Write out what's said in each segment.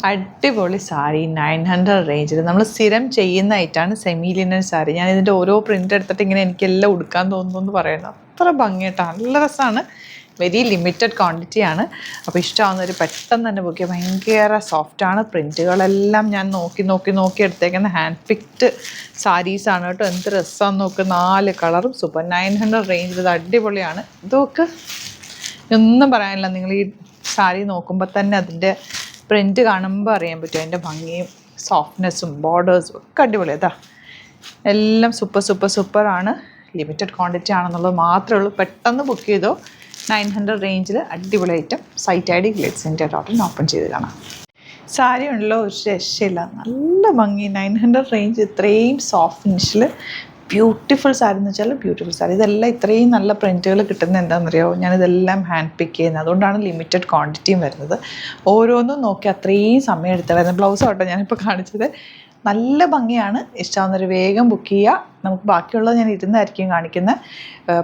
അടിപൊളി സാരി 900 റേഞ്ചിൽ നമ്മൾ സ്ഥിരം ചെയ്യുന്ന ഐറ്റാണ് സെമി ലിനൻ സാരി. ഞാൻ ഇതിൻ്റെ ഓരോ പ്രിൻ്റ് എടുത്തിട്ട് ഇങ്ങനെ എനിക്കെല്ലാം ഉടുക്കാൻ തോന്നുന്നു എന്ന് പറയുന്നത്. അത്ര ഭംഗിയായിട്ടാണ്, നല്ല രസമാണ്. വെരി ലിമിറ്റഡ് ക്വാണ്ടിറ്റി ആണ്. അപ്പോൾ ഇഷ്ടമാവുന്നവർ പെട്ടെന്ന് തന്നെ ബുക്ക് ചെയ്യുക. ഭയങ്കര സോഫ്റ്റാണ്. പ്രിൻറ്റുകളെല്ലാം ഞാൻ നോക്കി എടുത്തേക്കുന്ന ഹാൻഡ് പിക്ഡ് സാരീസാണ് കേട്ടോ. എന്ത് രസമാണെന്ന് നോക്ക്. 4 കളറും സൂപ്പർ. 900 റേഞ്ചിൽ ഇത് അടിപൊളിയാണ്. ഇതൊക്കെ ഒന്നും പറയാനില്ല. നിങ്ങൾ ഈ സാരി നോക്കുമ്പോൾ തന്നെ അതിൻ്റെ പ്രിൻറ്റ് കാണുമ്പോൾ അറിയാൻ പറ്റും അതിൻ്റെ ഭംഗിയും സോഫ്റ്റ്നെസ്സും ബോർഡേഴ്സും ഒക്കെ അടിപൊളിയാണ്. എല്ലാം സൂപ്പറാണ്. ലിമിറ്റഡ് ക്വാണ്ടിറ്റി ആണെന്നുള്ളത് മാത്രമേ ഉള്ളൂ. പെട്ടെന്ന് ബുക്ക് ചെയ്തോ. 900 റേഞ്ചിൽ അടിപൊളി item. Site I D glitzindia.in open ചെയ്ത് കാണാം. സാരി ഉണ്ടല്ലോ ഒരു രക്ഷയില്ല, നല്ല ഭംഗി. 900 റേഞ്ച് ഇത്രയും സോഫ്റ്റ് ഫിനിഷിൽ ബ്യൂട്ടിഫുൾ സാരി എന്ന് വെച്ചാൽ ബ്യൂട്ടിഫുൾ സാരി. ഇതെല്ലാം ഇത്രയും നല്ല പ്രിൻറ്റുകൾ കിട്ടുന്നത് എന്താണെന്നറിയാമോ? ഞാനിതെല്ലാം ഹാൻഡ് പിക്ക് ചെയ്യുന്നത്, അതുകൊണ്ടാണ് ലിമിറ്റഡ് ക്വാണ്ടിറ്റിയും വരുന്നത്. ഓരോന്നും നോക്കി അത്രയും സമയം എടുത്ത് വരുന്നത്. ബ്ലൗസ് ആട്ടോ ഞാനിപ്പോൾ കാണിച്ചത്. നല്ല ഭംഗിയാണ്. ഇഷ്ടമാവുന്നൊരു വേഗം ബുക്ക് ചെയ്യുക. നമുക്ക് ബാക്കിയുള്ളത് ഞാൻ ഇരുന്നായിരിക്കും കാണിക്കുന്നത്.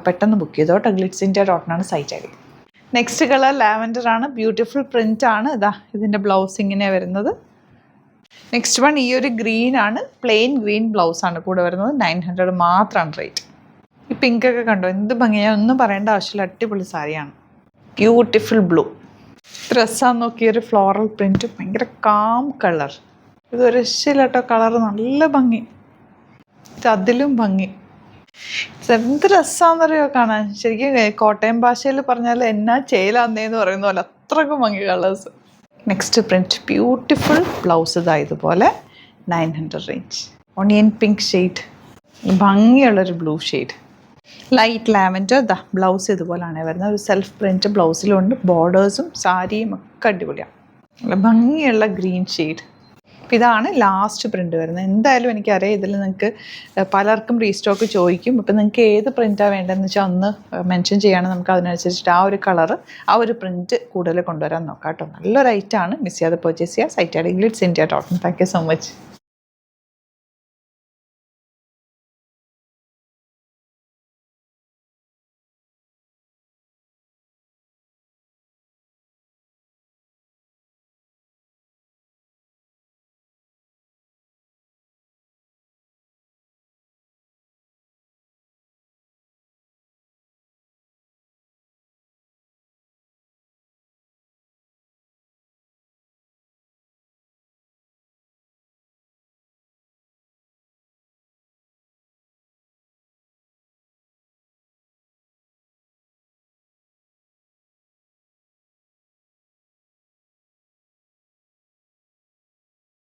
പെട്ടെന്ന് ബുക്ക് ചെയ്തോ കേട്ടോ. glitzindia.in site I D. Next colour lavender ആണ്. ബ്യൂട്ടിഫുൾ പ്രിൻ്റ് ആണ്. ഇതിൻ്റെ ബ്ലൗസ് ഇങ്ങനെയാണ് വരുന്നത്. നെക്സ്റ്റ് വൺ ഈ ഒരു ഗ്രീൻ ആണ്. പ്ലെയിൻ ഗ്രീൻ ബ്ലൗസാണ് കൂടെ വരുന്നത്. 900 മാത്രമാണ് റേറ്റ്. ഈ പിങ്കൊക്കെ കണ്ടോ എന്ത് ഭംഗിയാണ്, ഒന്നും പറയേണ്ട ആവശ്യമില്ല. അടിപൊളി സാരിയാണ്. Beautiful blue. ഡ്രസ്സാന്ന് നോക്കിയൊരു ഫ്ലോറൽ പ്രിൻറ്റ്. ഭയങ്കര കാം കളർ. ഇതൊരു രക്ഷയില്ല കേട്ടോ. കളർ നല്ല ഭംഗി. ഇത് അതിലും ഭംഗി. എന്ത് രസമാണെന്നറിയോ കാണാൻ. ശരിക്കും കോട്ടയം ഭാഷയിൽ പറഞ്ഞാൽ എന്നാ ചേലാന്നേന്ന് പറയുന്ന പോലെ അത്രയ്ക്കും ഭംഗി colours. Next print beautiful blouse. ഇതുപോലെ 900 റേഞ്ച്. ഓണിയൻ പിങ്ക് ഷെയ്ഡ്, ഭംഗിയുള്ളൊരു blue shade. Light lavender. Blouse ഇതുപോലെയാണ് വരുന്നത്. ഒരു സെൽഫ് പ്രിൻറ്റ് ബ്ലൗസിലുണ്ട്. ബോർഡേഴ്സും സാരിയും ഒക്കെ അടിപൊളിയാണ്. നല്ല ഭംഗിയുള്ള ഗ്രീൻ ഷെയ്ഡ്. അപ്പോൾ ഇതാണ് ലാസ്റ്റ് പ്രിൻറ്റ് വരുന്നത്. എന്തായാലും എനിക്കറിയാം ഇതിൽ നിങ്ങൾക്ക് പലർക്കും റീസ്റ്റോക്ക് ചോദിക്കും. അപ്പോൾ നിങ്ങൾക്ക് ഏത് പ്രിൻറ്റാണ് വേണ്ടതെന്ന് വെച്ചാൽ ഒന്ന് മെൻഷൻ ചെയ്യുകയാണെങ്കിൽ നമുക്ക് അതിനനുസരിച്ചിട്ട് ആ ഒരു കളറ് ആ ഒരു പ്രിൻറ്റ് കൂടുതൽ കൊണ്ടുവരാൻ നോക്കാം കേട്ടോ. നല്ലൊരു ഐറ്റമാണ്. മിസ് ചെയ്യാതെ പർച്ചേസ് ചെയ്യുക. Site I D glitzindia.in. Thank you so much.